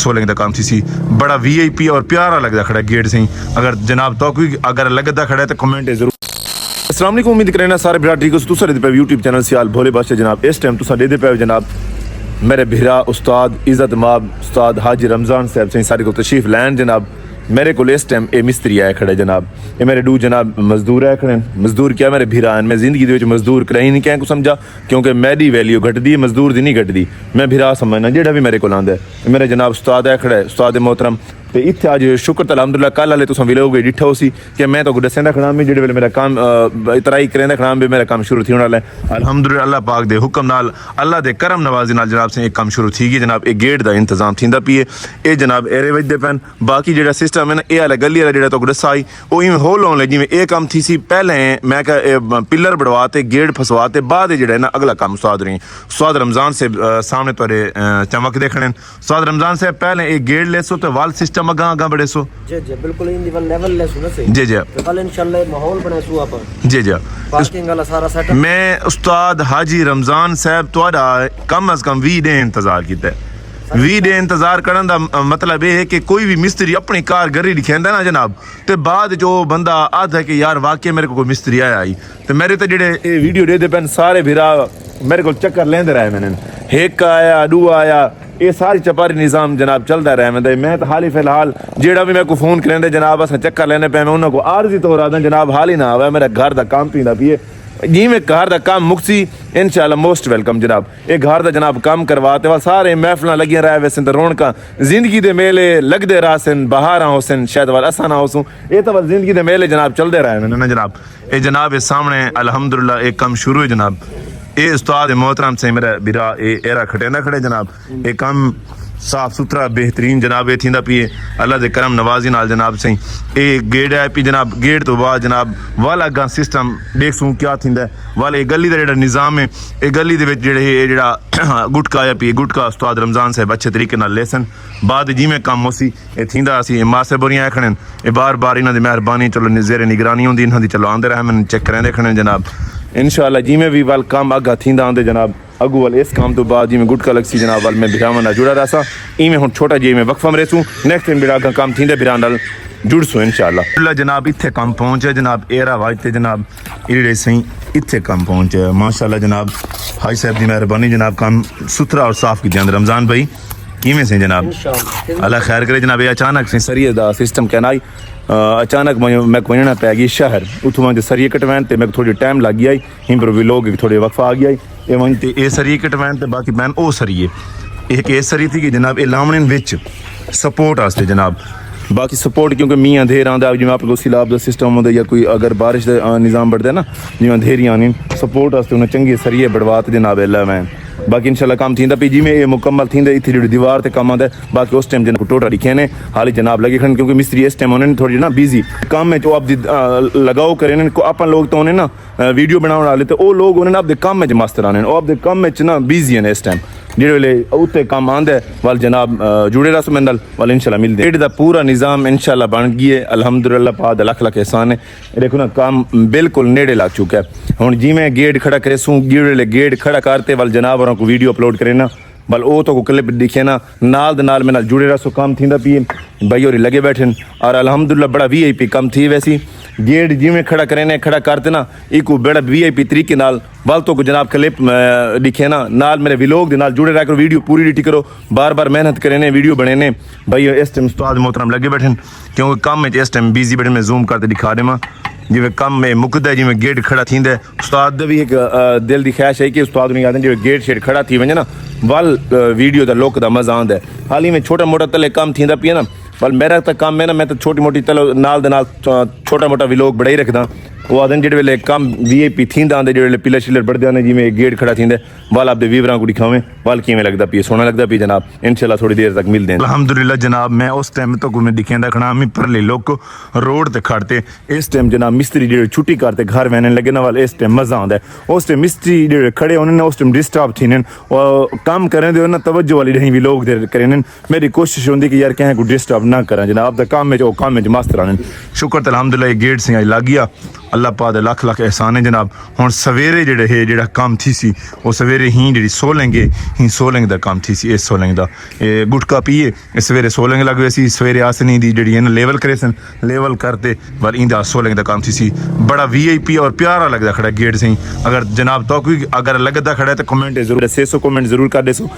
Soling का काम सी बड़ा VIP और प्यारा लगता खड़ा गेट से। अगर जनाब तो कोई अगर लगता खड़ा है तो कमेंट जरूर। अस्सलाम वालेकुम, उम्मीद करें ना सारे बिरा ठीक हो। तुसा दे पे YouTube चैनल सियाल भोले बादशाह जनाब। इस टाइम तुसा दे पे जनाब मेरे भिरा उस्ताद इज़्ज़त माब उस्ताद हाजी रमज़ान साहब से सारे को तशरीफ लैन जनाब। मेरे को इस टाइम ये मिस्त्री आए खड़े जनाब। ये मेरे डू जनाब मजदूर आए खड़े। मजदूर क्या मेरे भिरा हैं। मैं जिंदगी के मजदूर कहीं नहीं क्या समझा, क्योंकि मेरी वैल्यू घटती है मजदूर की नहीं घटती। मैं भिरा समझना जेड़ा भी मेरे को आंदा है। मेरे जनाब उस्ताद आए खड़े उस्ताद मोहतरम। तो इतने अज शुक्र तो अलहमदुलिल्लाह कल वाले तुम विलोग डिठा हो सी कि मैं तो दसेंदा खड़ा भी जेडे वेले मेरा काम इतराई करेंदा खड़ा भी मेरा काम शुरू थी होने वाला है। अलहमदुलिल्लाह अल्लाह पाक दे हुक्म नाल अल्लाह दे करम नवाजी नाल जनाब से एक काम शुरू थी गई जनाब। एक गेट का इंतजाम थींदा पिए ये जनाब एरे वजदे पैन। बाकी जो सिस्टम है ना ये गली वाला जो दसा आई वो इवें होल होने जिवें ये काम थी सी। पहले मैं पिलर बढ़वाते गेट फसवाते बाद जो है ना अगला काम उस्ताद रही उस्ताद रमज़ान से सामने थोड़े चमक देखने। उस्ताद रमज़ान से पहले एक गेट ले सो तो वाल सिस्टम अगा अगा बड़े सो जी जी बिल्कुल इन दी लेवल ले सुन से जी जी तो कल इंशाल्लाह माहौल बने सु आप जी जी पार्किंग वाला सारा सेटअप। मैं उस्ताद हाजी रमज़ान साहब तुहाडा कम अज कम 20 दिन इंतजार किया है। 20 दिन इंतजार करने का मतलब ये है कि कोई भी मिस्त्री अपनी कार गरी लिखेंदा ना जनाब तो बाद जो बंदा आता है कि यार वाकई मेरे को कोई मिस्त्री आया आई तो मेरे तो जेडे वीडियो दे पैन सारे भिरा मेरे को चक्कर लेंदे रहे। मैंने एक आया दू आया ये सारी चपारी निज़ाम जनाब चलता रहा। मैं तो हाल ही फिलहाल जेड़ा भी मेरे को फोन करेंदे जनाब अस चक्कर लेने पे मैं उन्होंने को आर्जी तौर आदा जनाब हाल ही ना आवे मेरा घर का काम पींदा पिए जी में घर का काम मुक्सी इंशाल्लाह मोस्ट वेलकम जनाब। ये घर का जनाब काम करवाते वह सारे महफिल लगियां रहा वैसे तो रौनक जिंदगी के मेले लगते रहा सन बहार होसन शायद वाल असा ना होसूँ ये तो जिंदगी के मेले जनाब चलते रहे ना जनाब। ये जनाब ये सामने अल्हम्दुलिल्लाह एक काम शुरू है जनाब। ये उस्ताद मोहतरम से मेरा बिरा ये एरा खटेंदा खड़े जनाब। ये काम साफ सुथरा बेहतरीन जनाब ये थींदा पिए अल्लाह दे करम नवाजी नाल जनाब सही। ये गेट है पी जनाब गेट तो बाद जनाब वाला अगा सिस्टम देखसूँ क्या थींदा वाले ये गली का जो निज़ाम है ये गली दे विच जेड़े जेड़ा गुटका आया पी गुटका उस्ताद रमज़ान साहब अच्छे तरीके नाल लेसन बाद जिमें कम होसी ये थींदा असी मासे बोरियां आखने ये बार बार इन्हां दी मेहरबानी चलो जेरे निगरानी होंदी इन्हां दी चलो आंदे रहे मैंने चेक करेंदे खड़े जनाब। इंशाल्लाह जिमें भी वाल काम अगा थींदा आंदे जनाब अगू वाल इस काम तो बाद जिमें गुटका लगसी जनाब वाल मैं बिरावन नाल जुड़ा रहा इवें हुण छोटा जी में वक्फा में रहसूँ नेक्स्ट टाइम बिरा अगा काम थींदे बिरा नाल जुड़सूँ इंशाल्लाह। जनाब इत्थे काम पहुंचे जनाब एरा वाजते जनाब इड़े सही इत्थे काम पहुंचे माशाल्लाह जनाब। हाजी साहब की मेहरबानी जनाब काम सुथरा और साफ की रमज़ान भाई किमें से जनाब अल्लाह खैर करे जनाब। ये अचानक से सरिये का सिस्टम कहना आई अचानक मैं को वञना पै गई शहर उतों मुझे सरिये कटवाइन तो मैं थोड़ी टाइम लग गया हिं पर भी लोग थोड़े वक्फा आ गया ये वहीं तो ये सरिये कटवाइन तो बाकी मैन ओ सरिये एक ये सरी थी कि जनाब ये लावने विच सपोर्ट वास्ते जनाब। बाकी सपोर्ट क्योंकि मीं अंधेर आंदा जिवें आप सैलाब का सिस्टम होंदा या कोई अगर बारिश का निज़ाम बढ़ता है ना जिवें अंधेरी आनी सपोर्ट वास्ते उन्हें चंगे सरिये बढ़वाते जनाब एला मैं बाकी इंशाल्लाह काम थींदा पी जिमें ये मुकम्मल थींदा इत्थे जो दीवार ते काम आंदा बाकी उस टाइम जनाब टोटा लिखे ने हाल ही जनाब लगे खड़े क्योंकि मिस्त्री इस टाइम उन्होंने थोड़ी ना बिजी काम में जो आप लगाओ करें को अपन लोग तो उन्हें ना वीडियो बनाने वाले तो वो लोग उन्हें आपके काम में मस्त रहने वो आपके काम में ना बिजी है इस टाइम जेड़े वेले उत्ते काम आंदा है वाल जनाब जुड़े रहो मेरे नाल वाल इंशाल्लाह मिलदे गेट दा पूरा निज़ाम इंशाल्लाह बन गई है अल्हम्दुलिल्लाह पाद लख लख एहसान है। देखो ना काम बिल्कुल नेड़े लग चुका है। हुण जिवें गेट खड़ा करे सूँ जेड़े गेट खड़ा करते वाल जनाब और को वीडियो अपलोड करे ना बल वो तो क्लिप दिखे ना नाल दे नाल मेरे जुड़े रहो काम थींदा पिए भाई और लगे बैठे और अल्हम्दुलिल्लाह बड़ा VIP काम थी वैसी गेट जिमें खड़ा करें खड़ा करते ना एक बड़ा VIP तरीके नाल वाल तो जनाब क्लिप दिखे ना नाल मेरे विलोग दे नाल जुड़े रह करो वीडियो पूरी डिटी करो बार बार मेहनत करें वीडियो बने ने भाई इस टाइम उस्ताद मोहतरम लगे बैठे क्योंकि काम में इस टाइम बिजी बैठे मैं जूम करते दिखा देव जिवें कम में मुकदा जिवें गेट खड़ा थींदा उस्ताद भी एक दिल की ख्वाहिश है कि उस्ताद ने आदमी जिवें गेट शेट खड़ा थी वञे ना वाल वीडियो का लुक का मज़ा आंदा है। हाल ही में छोटा मोटा तले काम थींदा पिए ना वाल मेरा तो काम है ना मैं तो छोटी मोटी तलो नाल दे नाल छोटा मोटा विलोग बड़ा ही रखदा वो आदन जेडे वेले कम VIP थींदा आंदे जेडे पिलर शिलर बढ़दे आंदे जिवें गेट खड़ा थींदे वाल आपदे वीवरां को दिखावें वाल किवें लगदा पिए सोना लगदा पिए जनाब। इंशाल्लाह थोड़ी देर तक मिलदे हैं अल्हम्दुलिल्लाह जनाब। मैं उस टाइम तो को मैं दिखेंदा खड़ा मैं परले लोग रोड ते खड़ते इस टाइम जनाब मिस्त्री जेडे छुट्टी करते घर वहने लगे ना वाल इस टाइम मज़ा आंदा है। उस टाइम मिस्त्री जेडे खड़े उन्होंने उस टाइम डिस्टर्ब थीने और काम करें दे ना तवज्जो वाली नहीं भी लोग करें मेरी कोशिश होंदी कि यार कहीं को डिस्टर्ब ना करें जनाब दा काम में जो काम में मस्त रहने शुक्र अल्हम्दुलिल्लाह गेट से लग गया अल्लाह पाक दे लख लख एहसान है जनाब। हुण सवेरे जेह्ड़े हे जेह्ड़ा काम थी सी वो सवेरे ही जेह्ड़ी सोलंगे ही सोलंग दा काम थी सी। इस सोलंग दा गुटका पिए सवेरे सोलंग लग गए सी। सवेरे आसनी दी जेह्ड़ी है ना लेवल करे सन, लेवल करते पर इंदा सोलंग दा काम थी सी। बड़ा VIP और प्यारा लगदा खड़ा गेट से। अगर जनाब तो कोई अगर लगदा खड़ा तो कमेंट जरूर 600 कमेंट जरूर कर देसो।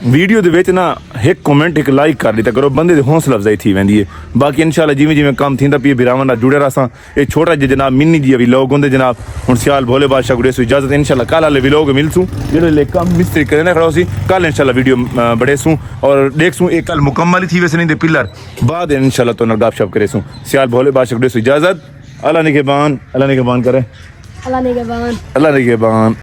वीडियो दे विच ना एक कमेंट एक लाइक कर दिता करो, बंदे दी हौसला अफजाई थी वेंदी है। बाकी इंशाल्लाह जिवें जिवें काम थींदा पिए बिरावां नाल जुड़े रहां। ये छोटा जिहा जनाब मिनी जी व्लॉग होंदे जनाब। हुण सियाल भोले बादशाह गुड़े सो इजाजत इंशाल्लाह कल वाले व्लॉग मिलसूं जेड़े ले काम मिस्त्री करने खड़ा सी। कल इंशाल्लाह वीडियो बड़ेसूं और देखसूं एक कल मुकम्मल ही थी वैसे नहीं दे पिलर बाद इंशाल्लाह तो गपशप करेसूं। सियाल भोले बादशाह गुड़े सो इजाजत। अल्लाह निगहबान करे, अल्लाह निगहबान।